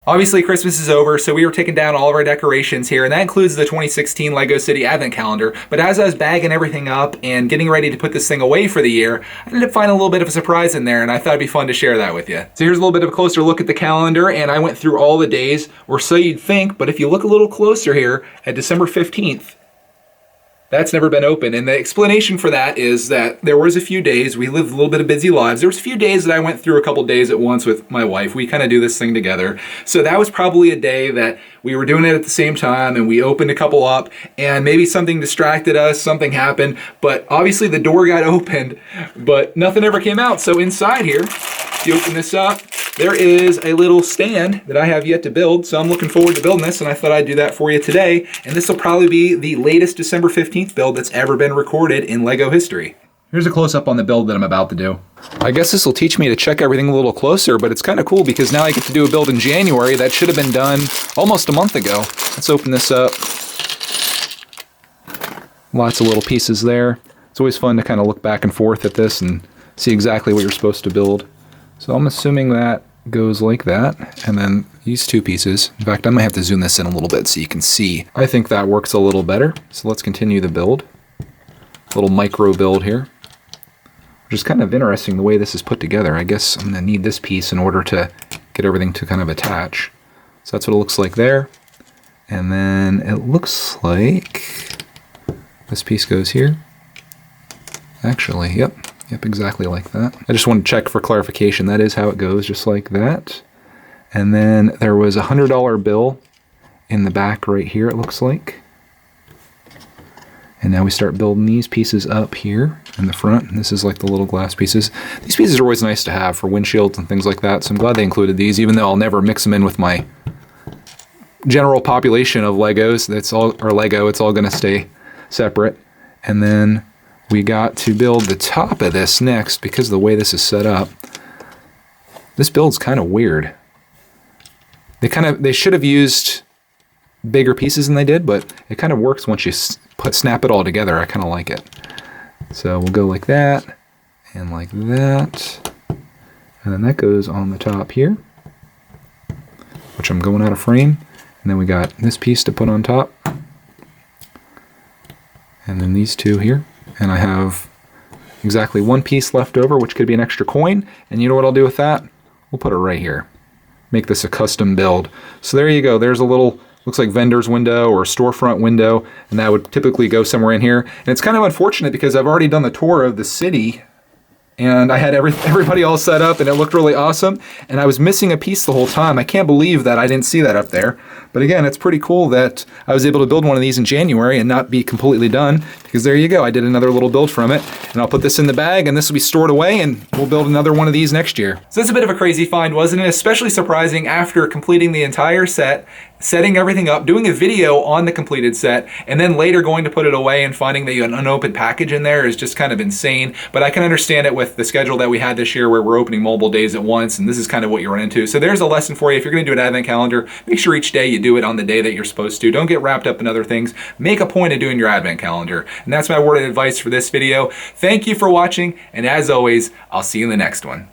Obviously, Christmas is over, so we were taking down all of our decorations here, and that includes the 2016 LEGO City Advent Calendar. But as I was bagging everything up and getting ready to put this thing away for the year, I ended up finding a little bit of a surprise in there, and I thought it'd be fun to share that with you. So here's a little bit of a closer look at the calendar, and I went through all the days, or so you'd think, but if you look a little closer here at December 15th, that's never been open. And the explanation for that is that there was a few days, we lived a little bit of busy lives. There was a few days that I went through a couple days at once with my wife. We kind of do this thing together. So that was probably a day that we were doing it at the same time and we opened a couple up and maybe something distracted us, something happened, but obviously the door got opened, but nothing ever came out. So inside here, if you open this up, there is a little stand that I have yet to build, so I'm looking forward to building this, and I thought I'd do that for you today. And this will probably be the latest December 15th build that's ever been recorded in LEGO history. Here's a close-up on the build that I'm about to do. I guess this will teach me to check everything a little closer, but it's kind of cool because now I get to do a build in January that should have been done almost a month ago. Let's open this up. Lots of little pieces there. It's always fun to kind of look back and forth at this and see exactly what you're supposed to build. So I'm assuming that goes like that, and then these two pieces. In fact, I might have to zoom this in a little bit so you can see. I think that works a little better. So let's continue the build. A little micro build here. Which is kind of interesting the way this is put together. I guess I'm gonna need this piece in order to get everything to kind of attach. So that's what it looks like there. And then it looks like this piece goes here. Actually, yep, exactly like that. I just want to check for clarification. That is how it goes, just like that. And then there was a $100 bill in the back right here, it looks like. And now we start building these pieces up here in the front. And this is like the little glass pieces. These pieces are always nice to have for windshields and things like that, so I'm glad they included these, even though I'll never mix them in with my general population of Legos. That's all, or Lego, it's all gonna stay separate. And then we got to build the top of this next because of the way this is set up. This build's kind of weird. They should have used bigger pieces than they did, but it kind of works once you snap it all together. I kind of like it. So we'll go like that and like that. And then that goes on the top here, which I'm going out of frame. And then we got this piece to put on top. And then these two here. And I have exactly one piece left over, which could be an extra coin. And you know what I'll do with that? We'll put it right here. Make this a custom build. So there you go. There's a little, looks like vendor's window or storefront window, and that would typically go somewhere in here. And it's kind of unfortunate because I've already done the tour of the city and I had everybody all set up and it looked really awesome, and I was missing a piece the whole time. I can't believe that I didn't see that up there. But again, it's pretty cool that I was able to build one of these in January and not be completely done, because there you go, I did another little build from it, and I'll put this in the bag and this will be stored away and we'll build another one of these next year. So that's a bit of a crazy find, wasn't it? Especially surprising after completing the entire set, setting everything up, doing a video on the completed set, and then later going to put it away and finding that you had an unopened package in there is just kind of insane. But I can understand it with the schedule that we had this year where we're opening multiple days at once, and this is kind of what you run into. So there's a lesson for you. If you're gonna do an advent calendar, make sure each day you do it on the day that you're supposed to. Don't get wrapped up in other things. Make a point of doing your advent calendar. And that's my word of advice for this video. Thank you for watching, and as always, I'll see you in the next one.